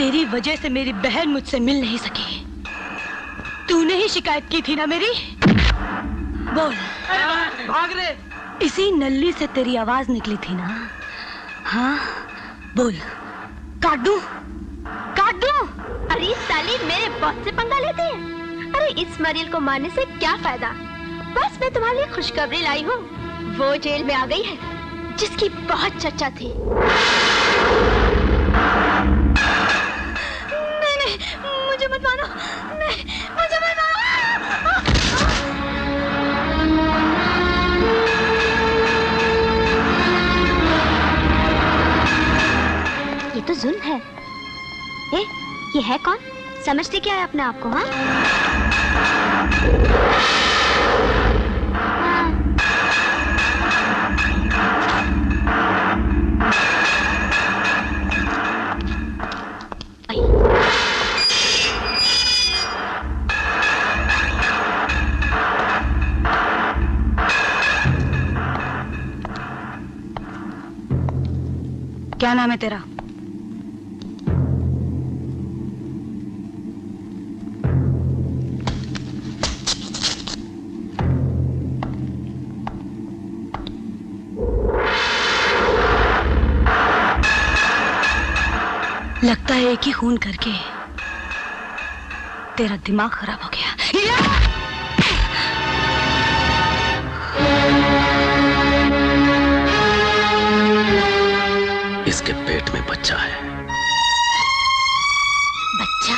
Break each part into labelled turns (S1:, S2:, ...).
S1: तेरी वजह से मेरी बहन मुझसे मिल नहीं सकी। तूने ही शिकायत की थी ना मेरी? बोल।
S2: भाग रे।
S1: इसी नल्ली से तेरी आवाज निकली थी ना? हाँ बोल। काट दूं? काट दूं?
S3: अरे साली, मेरे बॉस से पंगा लेते हैं। अरे इस मरील को मारने से क्या फायदा? बस मैं तुम्हारे लिए खुशखबरी लाई हूँ। वो जेल में आ गई है जिसकी बहुत चर्चा थी। नहीं, मुझे मत मारो। नहीं, मुझे मत मारो। ये तो जुल्म है। ये है कौन? समझते क्या है अपने आप को? हाँ,
S1: क्या नाम है तेरा? लगता है एक ही खून करके तेरा दिमाग खराब हो गया।
S4: इसके पेट में बच्चा है।
S3: बच्चा?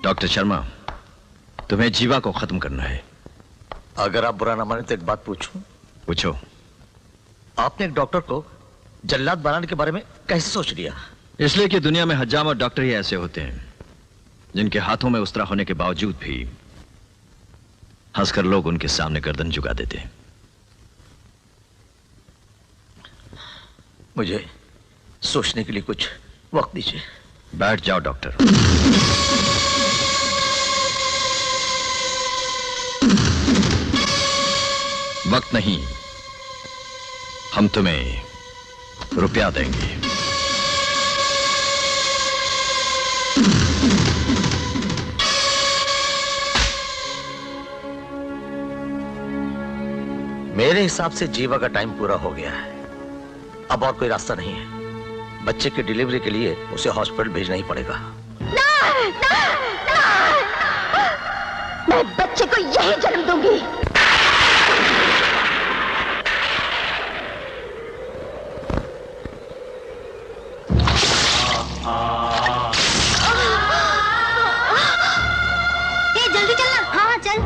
S4: डॉक्टर शर्मा, तुम्हें जीवा को खत्म करना है।
S5: अगर आप बुरा ना माने तो एक बात पूछूं?
S4: पूछो।
S5: आपने एक डॉक्टर को जल्लाद बनाने के बारे में कैसे सोच लिया?
S4: इसलिए कि दुनिया में हजाम और डॉक्टर ही ऐसे होते हैं जिनके हाथों में उस्तरा होने के बावजूद भी हंसकर लोग उनके सामने गर्दन झुका देते हैं।
S5: मुझे सोचने के लिए कुछ वक्त दीजिए।
S4: बैठ जाओ डॉक्टर। वक्त नहीं, हम तुम्हें रुपया देंगे।
S5: मेरे हिसाब से जीवा का टाइम पूरा हो गया है। अब और कोई रास्ता नहीं है। बच्चे की डिलीवरी के लिए उसे हॉस्पिटल भेजना ही पड़ेगा।
S3: मैं बच्चे को यही जन्म दूंगी। जल्दी चलना। हाँ चल।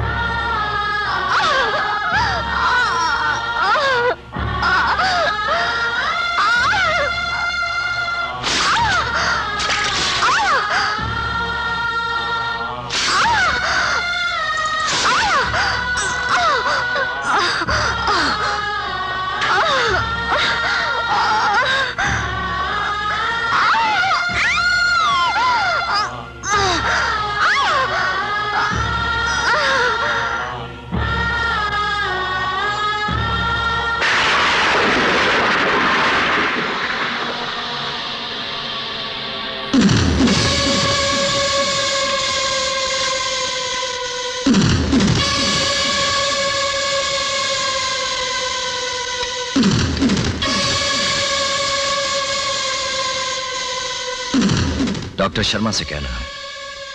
S4: डॉक्टर शर्मा से कहना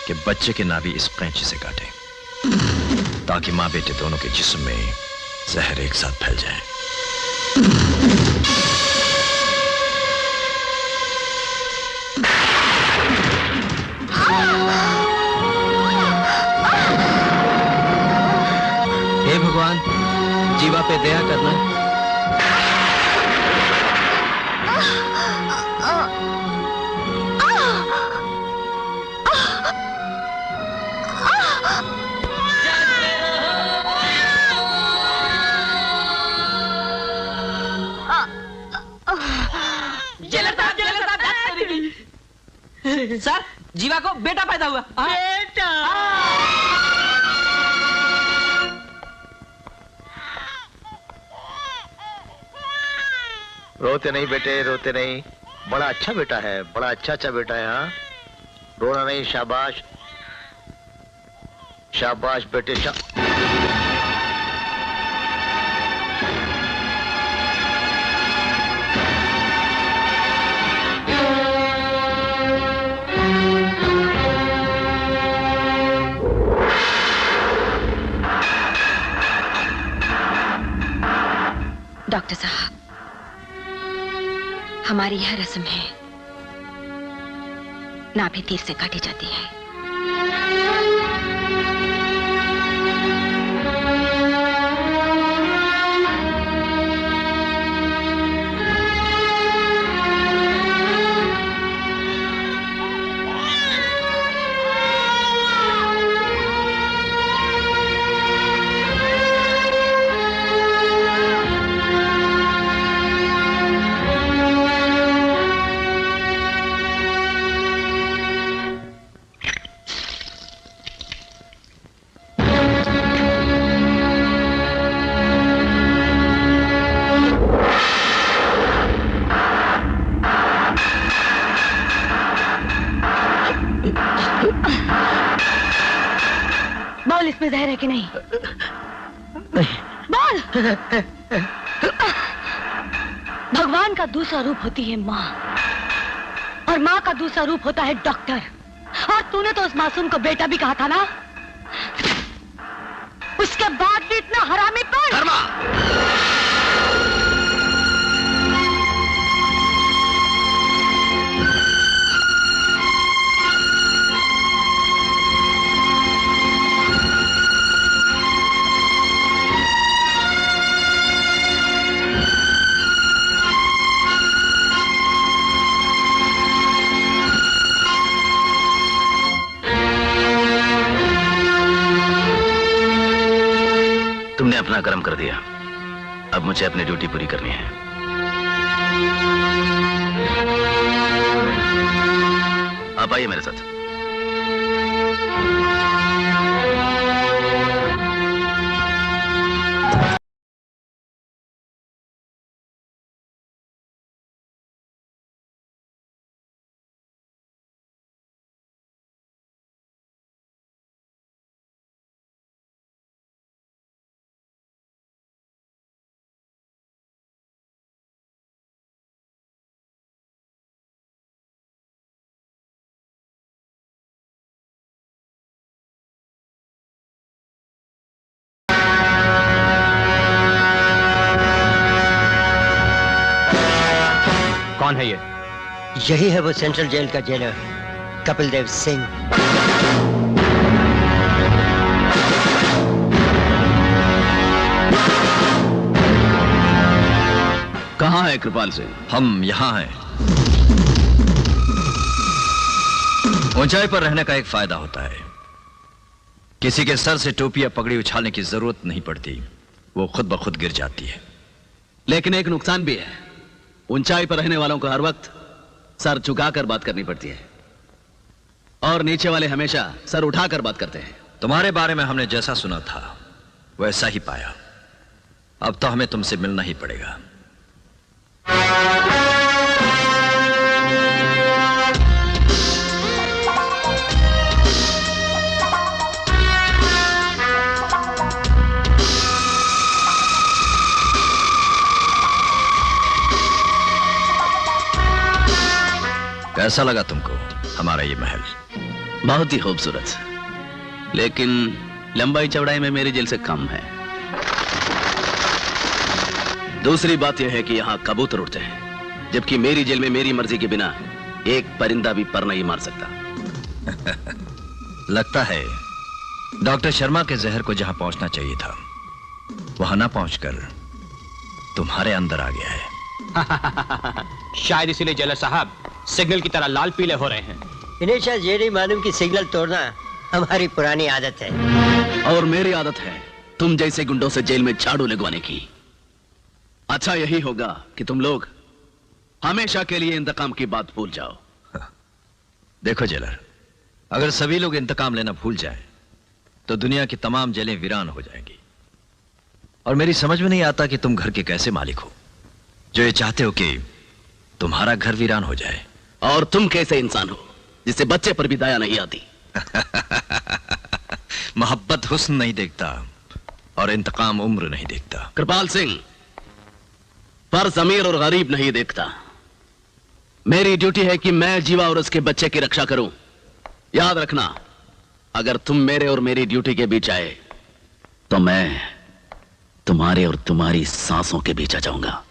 S4: कि बच्चे के नाभि इस कैंची से काटे ताकि मां बेटे दोनों के जिस्म में जहर एक साथ फैल जाए।
S2: हे भगवान, जीवा पे दया करना। सर, जीवा को बेटा पैदा हुआ।
S6: बेटा?
S5: रोते नहीं बेटे, रोते नहीं। बड़ा अच्छा बेटा है, बड़ा अच्छा बेटा है। हाँ, रोना नहीं। शाबाश शाबाश बेटे
S3: डॉक्टर साहब, हमारी यह रस्म है, नाभि तीर से काटी जाती है।
S1: बोल, इसमें जहर है कि नहीं? बोल। भगवान का दूसरा रूप होती है माँ, और माँ का दूसरा रूप होता है डॉक्टर। और तूने तो उस मासूम को बेटा भी कहा था ना, उसके बाद भी इतना हरामीपन।
S5: धर्मा, तुमने अपना कर्म कर दिया, अब मुझे अपनी ड्यूटी पूरी करनी है। आप आइए मेरे साथ।
S2: कौन है ये?
S6: यही है वो सेंट्रल जेल का जेलर, कपिल देव सिंह।
S5: कहाँ है कृपाल सिंह?
S4: हम यहाँ हैं। ऊंचाई पर रहने का एक फायदा होता है, किसी के सर से टोपी या पगड़ी उछालने की जरूरत नहीं पड़ती, वो खुद ब खुद गिर जाती है।
S5: लेकिन एक नुकसान भी है, ऊंचाई पर रहने वालों को हर वक्त सर झुकाकर बात करनी पड़ती है, और नीचे वाले हमेशा सर उठाकर बात करते हैं।
S4: तुम्हारे बारे में हमने जैसा सुना था वैसा ही पाया, अब तो हमें तुमसे मिलना ही पड़ेगा। कैसा लगा तुमको हमारा ये महल?
S5: बहुत ही खूबसूरत, लेकिन लंबाई चौड़ाई में मेरी जेल से कम है। दूसरी बात यह है कि यहाँ कबूतर उड़ते हैं, जबकि मेरी जेल में मेरी मर्जी के बिना एक परिंदा भी पर नहीं मार सकता।
S4: लगता है डॉक्टर शर्मा के जहर को जहां पहुंचना चाहिए था वहां ना पहुंचकर तुम्हारे अंदर आ गया है।
S2: शायद इसीलिए जेलर साहब सिग्नल की तरह लाल पीले हो रहे हैं।
S6: इन्हें शायद ये नहीं मालूम कि सिग्नल तोड़ना हमारी पुरानी आदत है।
S5: और मेरी आदत है तुम जैसे गुंडों से जेल में झाड़ू लगवाने की। अच्छा यही होगा कि तुम लोग हमेशा के लिए इंतकाम की बात भूल जाओ।
S4: देखो जेलर, अगर सभी लोग इंतकाम लेना भूल जाएं, तो दुनिया की तमाम जेलें वीरान हो जाएंगी। और मेरी समझ में नहीं आता कि तुम घर के कैसे मालिक हो जो ये चाहते हो कि तुम्हारा घर वीरान हो जाए।
S5: और तुम कैसे इंसान हो जिससे बच्चे पर भी दया नहीं आती?
S4: मोहब्बत हुस्न नहीं देखता और इंतकाम उम्र नहीं देखता।
S5: कृपाल सिंह, फर्ज अमीर और गरीब नहीं देखता। मेरी ड्यूटी है कि मैं जीवा और उसके बच्चे की रक्षा करूं। याद रखना, अगर तुम मेरे और मेरी ड्यूटी के बीच आए तो मैं तुम्हारे और तुम्हारी सांसों के बीच आ जाऊंगा।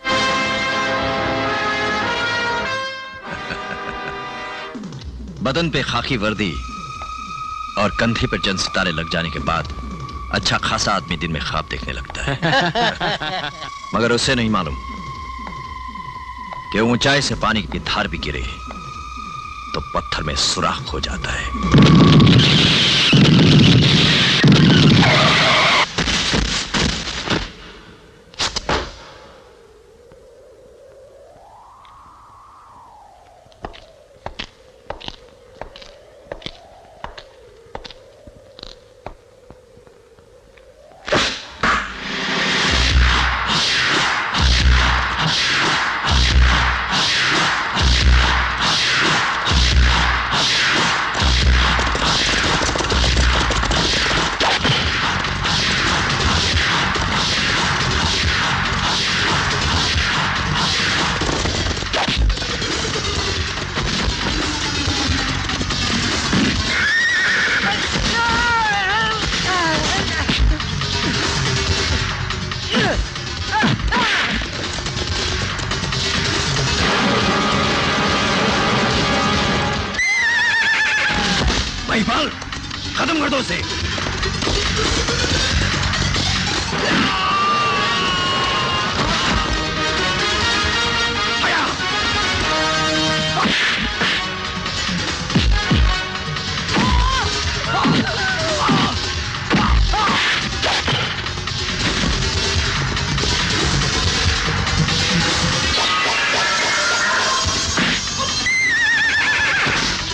S4: बदन पे खाकी वर्दी और कंधे पर चंद सितारे लग जाने के बाद अच्छा खासा आदमी दिन में ख्वाब देखने लगता है। मगर उसे नहीं मालूम कि ऊंचाई से पानी की धार भी गिरे तो पत्थर में सुराख हो जाता है। खत्म कर दो उसे।